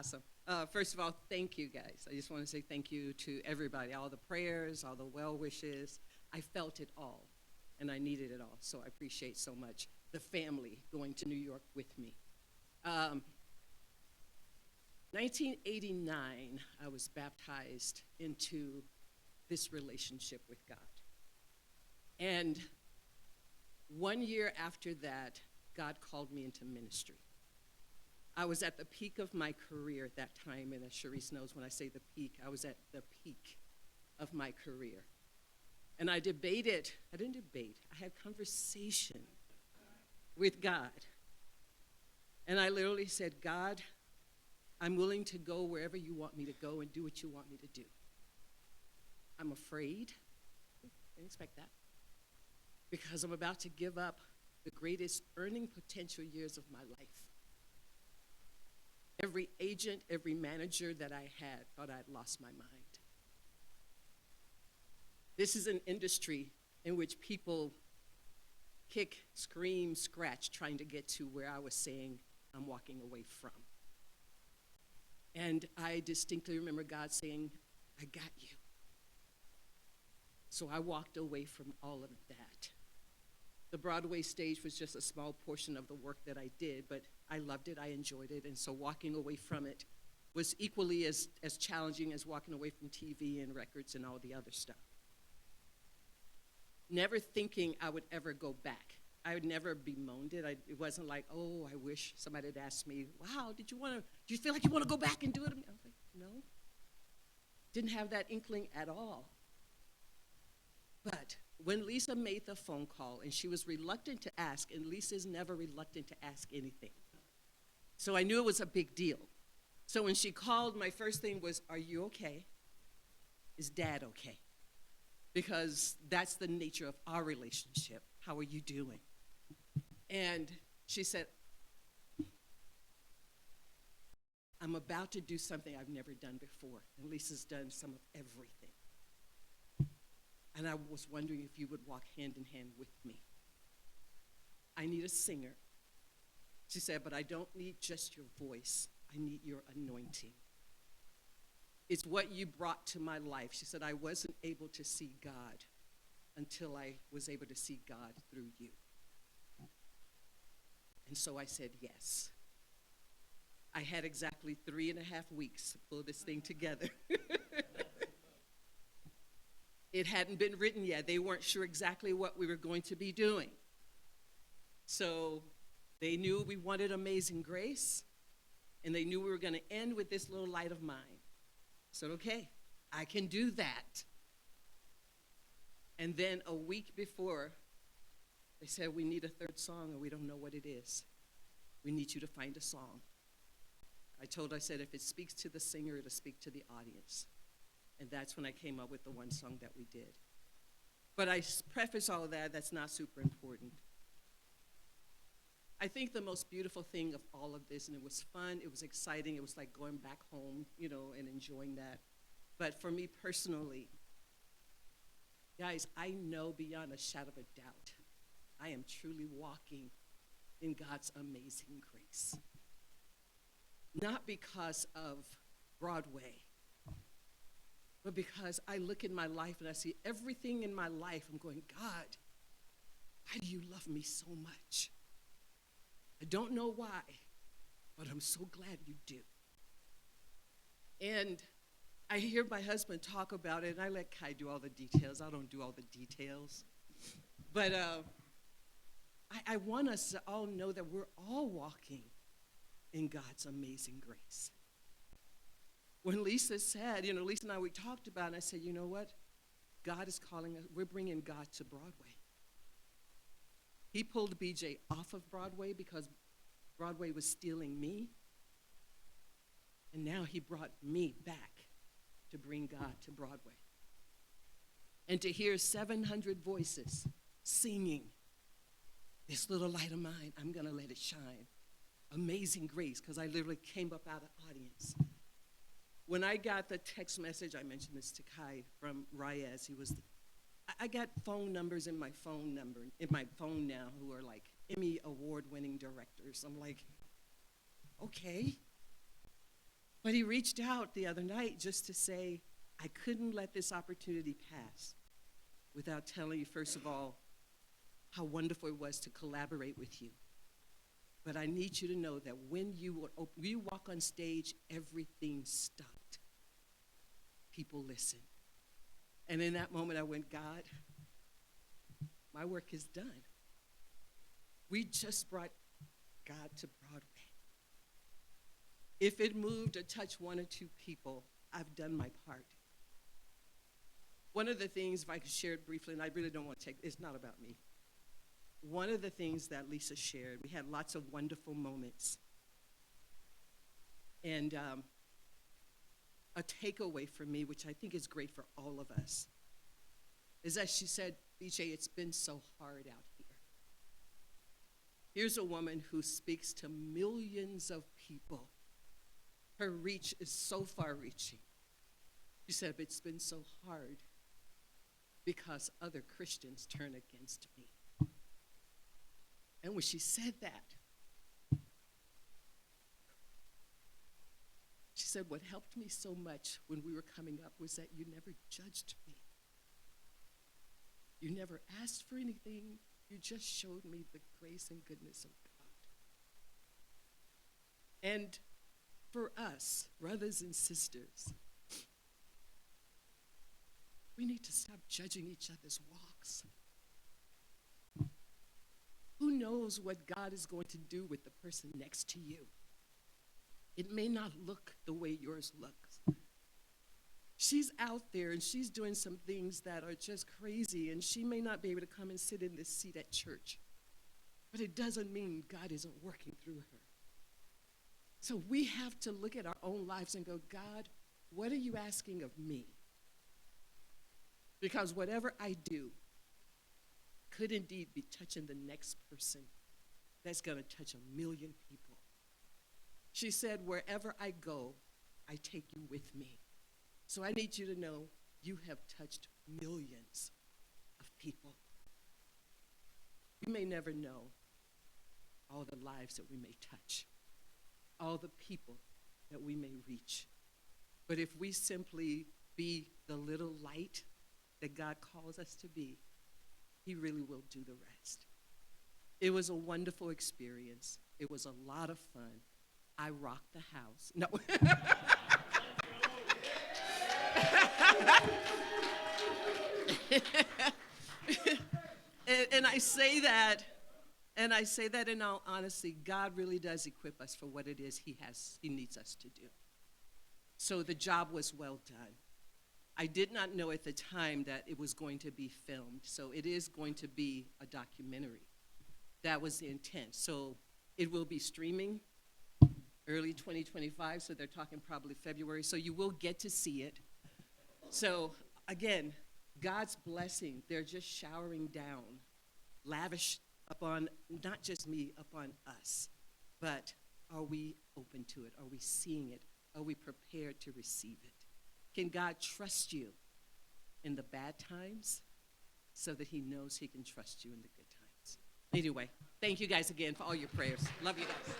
Awesome. First of all, thank you guys. I just want to say thank you to everybody, all the prayers, all the well wishes. I felt it all, and I needed it all. So I appreciate so much the family going to New York with me. 1989, I was baptized into this relationship with God. And 1 year after that, God called me into ministry. I was at the peak of my career at that time, and as Sharice knows, when I say the peak, I was at the peak of my career. And I didn't debate, I had conversation with God. And I literally said, God, I'm willing to go wherever you want me to go and do what you want me to do. I'm afraid. Didn't expect that. Because I'm about to give up the greatest earning potential years of my life. Every agent, every manager that I had thought I'd lost my mind. This is an industry in which people kick, scream, scratch, trying to get to where I was saying I'm walking away from. And I distinctly remember God saying, I got you. So I walked away from all of that. The Broadway stage was just a small portion of the work that I did, but I loved it, I enjoyed it, and so walking away from it was equally as challenging as walking away from TV and records and all the other stuff. Never thinking I would ever go back. I would never bemoaned it. It wasn't like, oh, I wish somebody had asked me, wow, do you feel like you want to go back and do it? I was like, no. Didn't have that inkling at all. But when Lisa made the phone call, and she was reluctant to ask, and Lisa's never reluctant to ask anything. So I knew it was a big deal. So when she called, my first thing was, are you okay? Is Dad okay? Because that's the nature of our relationship. How are you doing? And she said, I'm about to do something I've never done before. And Lisa's done some of everything. And I was wondering if you would walk hand in hand with me. I need a singer. She said, but I don't need just your voice. I need your anointing. It's what you brought to my life. She said, I wasn't able to see God until I was able to see God through you. And so I said, yes. I had exactly 3.5 weeks to pull this thing together. It hadn't been written yet. They weren't sure exactly what we were going to be doing. So they knew we wanted Amazing Grace, and they knew we were going to end with This Little Light of Mine. I said, okay, I can do that. And then a week before, they said, we need a third song, and we don't know what it is. We need you to find a song. I said, if it speaks to the singer, it'll speak to the audience. And that's when I came up with the one song that we did. But I preface all of that, that's not super important. I think the most beautiful thing of all of this, and it was fun, it was exciting, it was like going back home, and enjoying that. But for me personally, guys, I know beyond a shadow of a doubt, I am truly walking in God's amazing grace. Not because of Broadway, but because I look in my life and I see everything in my life, I'm going, God, why do you love me so much? I don't know why, but I'm so glad you do. And I hear my husband talk about it, and I let Kai do all the details. I don't do all the details. But I want us to all know that we're all walking in God's amazing grace. When Lisa said, Lisa and I, we talked about it, and I said, you know what? God is calling us, we're bringing God to Broadway. He pulled BJ off of Broadway because Broadway was stealing me. And now he brought me back to bring God to Broadway. And to hear 700 voices singing, this little light of mine, I'm going to let it shine. Amazing grace, because I literally came up out of the audience. When I got the text message, I mentioned this to Kai from Reyes, I got phone numbers in my phone now who are like Emmy award-winning directors. I'm like, okay. But he reached out the other night just to say, I couldn't let this opportunity pass without telling you, first of all, how wonderful it was to collaborate with you. But I need you to know that when you walk on stage, everything stopped. People listened. And in that moment, I went, God, my work is done. We just brought God to Broadway. If it moved or touched one or two people, I've done my part. One of the things, if I could share it briefly, and I really don't want to it's not about me. One of the things that Lisa shared, we had lots of wonderful moments. And a takeaway for me, which I think is great for all of us, is that she said, BJ, it's been so hard out here. Here's a woman who speaks to millions of people. Her reach is so far-reaching. She said, it's been so hard because other Christians turn against me. And when she said that, she said, what helped me so much when we were coming up was that you never judged me. You never asked for anything. You just showed me the grace and goodness of God. And for us, brothers and sisters, we need to stop judging each other's walks. Who knows what God is going to do with the person next to you? It may not look the way yours looks. She's out there and she's doing some things that are just crazy, and she may not be able to come and sit in this seat at church. But it doesn't mean God isn't working through her. So we have to look at our own lives and go, God, what are you asking of me? Because whatever I do could indeed be touching the next person that's going to touch 1 million people. She said, wherever I go, I take you with me. So I need you to know you have touched millions of people. We may never know all the lives that we may touch, all the people that we may reach. But if we simply be the little light that God calls us to be, he really will do the rest. It was a wonderful experience. It was a lot of fun. I rocked the house. No. and I say that in all honesty, God really does equip us for what it is he needs us to do. So the job was well done. I did not know at the time that it was going to be filmed, so it is going to be a documentary. That was the intent. So it will be streaming early 2025, so they're talking probably February, so you will get to see it. So again, God's blessing, they're just showering down, lavish upon not just me, upon us. But are we open to it? Are we seeing it? Are we prepared to receive it? Can God trust you in the bad times so that he knows he can trust you in the good times? Anyway, thank you guys again for all your prayers. Love you guys.